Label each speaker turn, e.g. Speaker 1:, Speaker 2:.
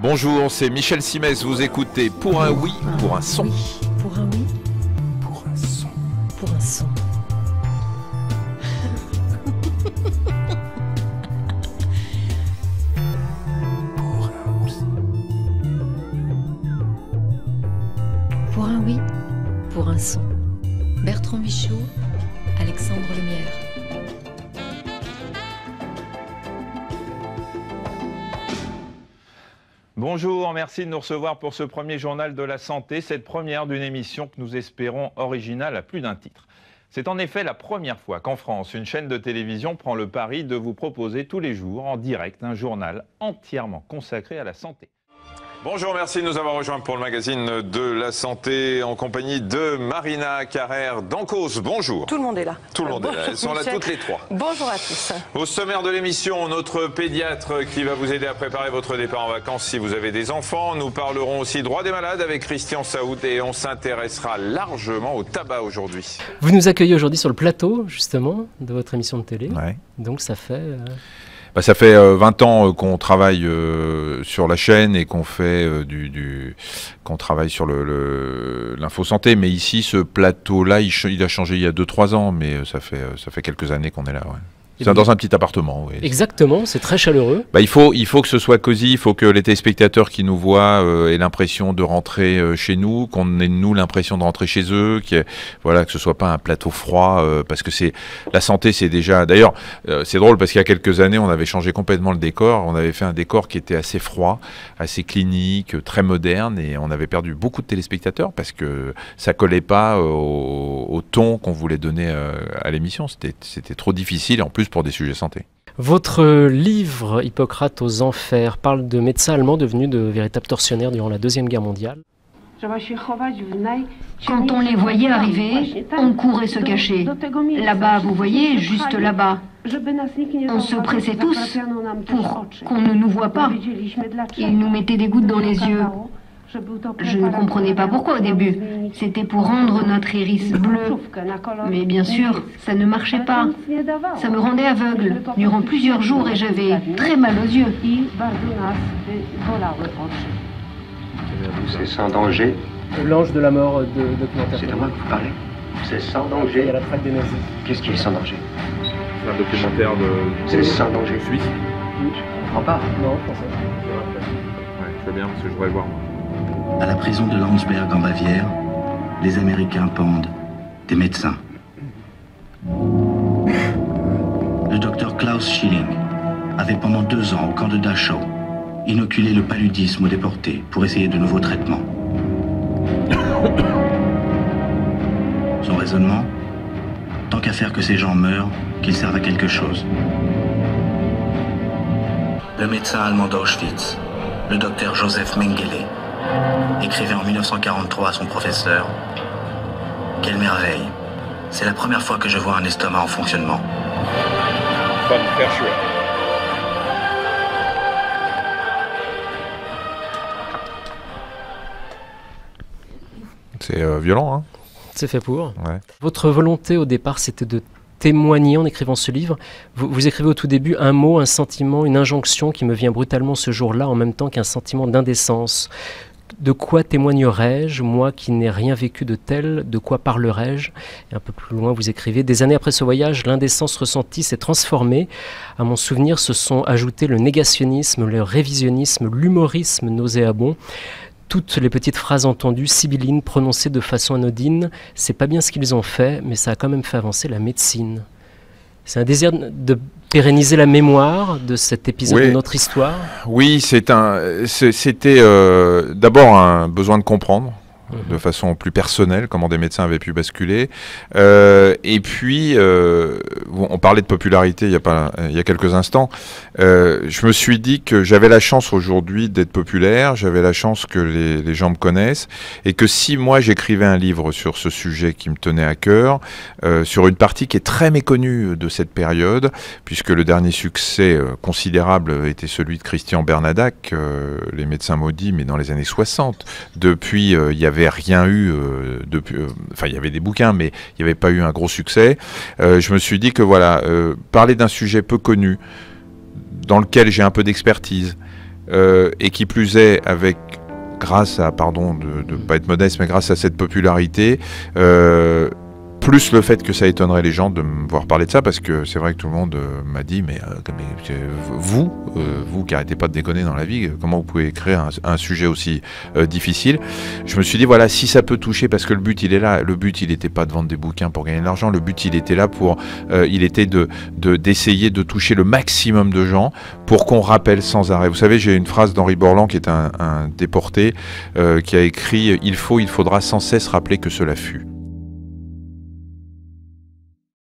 Speaker 1: Bonjour, c'est Michel Simès, vous écoutez Pour un oui, pour un son.
Speaker 2: Pour un oui,
Speaker 1: Pour un son.
Speaker 2: pour un son. Pour un oui, pour un son. Bertrand Michaud, Alexandre Lemierre.
Speaker 1: Bonjour, merci de nous recevoir pour ce premier journal de la santé, cette première d'une émission que nous espérons originale à plus d'un titre. C'est en effet la première fois qu'en France, une chaîne de télévision prend le pari de vous proposer tous les jours en direct un journal entièrement consacré à la santé. Bonjour, merci de nous avoir rejoints pour le magazine de la santé en compagnie de Marina Carrère d'Ancos. Bonjour.
Speaker 3: Tout le monde est là.
Speaker 1: Tout le monde est là, elles sont là toutes les trois.
Speaker 3: Bonjour à tous.
Speaker 1: Au sommaire de l'émission, notre pédiatre qui va vous aider à préparer votre départ en vacances si vous avez des enfants. Nous parlerons aussi droit des malades avec Christian Saoud et on s'intéressera largement au tabac aujourd'hui.
Speaker 4: Vous nous accueillez aujourd'hui sur le plateau, justement, de votre émission de télé.
Speaker 1: Ouais.
Speaker 4: Donc ça fait...
Speaker 1: Ça fait 20 ans qu'on travaille sur la chaîne et qu'on fait qu'on travaille sur l'info-santé. Mais ici, ce plateau-là, il a changé il y a 2-3 ans, mais ça fait quelques années qu'on est là. Ouais. C'est dans un petit appartement. Oui.
Speaker 4: Exactement, c'est très chaleureux.
Speaker 1: Il faut que ce soit cosy, il faut que les téléspectateurs qui nous voient aient l'impression de rentrer chez nous, qu'on ait nous l'impression de rentrer chez eux, que ce soit pas un plateau froid, parce que la santé, c'est déjà... D'ailleurs, c'est drôle parce qu'il y a quelques années, on avait changé complètement le décor, on avait fait un décor qui était assez froid, assez clinique, très moderne, et on avait perdu beaucoup de téléspectateurs parce que ça collait pas au ton qu'on voulait donner à l'émission, c'était trop difficile, en plus pour des sujets santé.
Speaker 4: Votre livre, Hippocrate aux enfers, parle de médecins allemands devenus de véritables tortionnaires durant la Deuxième Guerre mondiale.
Speaker 5: Quand on les voyait arriver, on courait se cacher. Là-bas, vous voyez, juste là-bas. On se pressait tous pour qu'on ne nous voie pas. Ils nous mettaient des gouttes dans les yeux. Je ne comprenais pas pourquoi au début. C'était pour rendre notre iris bleu. Mais bien sûr, ça ne marchait pas. Ça me rendait aveugle durant plusieurs jours et j'avais très mal aux yeux.
Speaker 6: C'est sans danger.
Speaker 4: L'ange de la mort de documentaire.
Speaker 6: C'est à moi que vous parlez. C'est sans danger.
Speaker 4: Il y a la traque des nazis.
Speaker 6: Qu'est-ce qui est sans danger?
Speaker 1: C'est un documentaire
Speaker 6: C'est sans danger.
Speaker 1: suisse.
Speaker 6: Je comprends pas.
Speaker 4: Non, français.
Speaker 1: Ouais, c'est bien parce que je voudrais le voir.
Speaker 7: À la prison de Landsberg en Bavière, les Américains pendent des médecins. Le docteur Klaus Schilling avait pendant 2 ans au camp de Dachau inoculé le paludisme aux déportés pour essayer de nouveaux traitements. Son raisonnement, tant qu'à faire que ces gens meurent, qu'ils servent à quelque chose. Le médecin allemand d'Auschwitz, le docteur Joseph Mengele, écrivait en 1943 à son professeur « Quelle merveille! C'est la première fois que je vois un estomac en fonctionnement. »
Speaker 1: C'est violent, hein?
Speaker 4: C'est fait pour.
Speaker 1: Ouais.
Speaker 4: Votre volonté au départ, c'était de témoigner en écrivant ce livre. Vous écrivez au tout début un mot, un sentiment, une injonction qui me vient brutalement ce jour-là, en même temps qu'un sentiment d'indécence. De quoi témoignerais-je, moi qui n'ai rien vécu de tel, de quoi parlerais-je? Et un peu plus loin, vous écrivez « Des années après ce voyage, l'indécence ressentie s'est transformée. À mon souvenir se sont ajoutés le négationnisme, le révisionnisme, l'humorisme nauséabond. Toutes les petites phrases entendues, sibyllines, prononcées de façon anodine, c'est pas bien ce qu'ils ont fait, mais ça a quand même fait avancer la médecine. » C'est un désir de pérenniser la mémoire de cet épisode de notre histoire. Oui,
Speaker 1: c'était d'abord un besoin de comprendre de façon plus personnelle comment des médecins avaient pu basculer. Et puis, on parlait de popularité il y a quelques instants. Je me suis dit que j'avais la chance aujourd'hui d'être populaire, j'avais la chance que les gens me connaissent, et que si moi j'écrivais un livre sur ce sujet qui me tenait à cœur, sur une partie qui est très méconnue de cette période, puisque le dernier succès considérable était celui de Christian Bernadac, Les médecins maudits, mais dans les années 60. Depuis, il y avait rien eu il y avait des bouquins, mais il n'y avait pas eu un gros succès. Je me suis dit que parler d'un sujet peu connu, dans lequel j'ai un peu d'expertise, et qui plus est avec, grâce à, pardon de ne pas être modeste, mais grâce à cette popularité, plus le fait que ça étonnerait les gens de me voir parler de ça, parce que c'est vrai que tout le monde m'a dit, mais vous qui arrêtez pas de déconner dans la vie, comment vous pouvez écrire un sujet aussi difficile? Je me suis dit, voilà, si ça peut toucher, parce que le but il est là, le but il n'était pas de vendre des bouquins pour gagner de l'argent, le but il était là pour, il était d'essayer de toucher le maximum de gens pour qu'on rappelle sans arrêt. Vous savez, j'ai une phrase d'Henri Borland, qui est un déporté, qui a écrit, il faudra sans cesse rappeler que cela fut.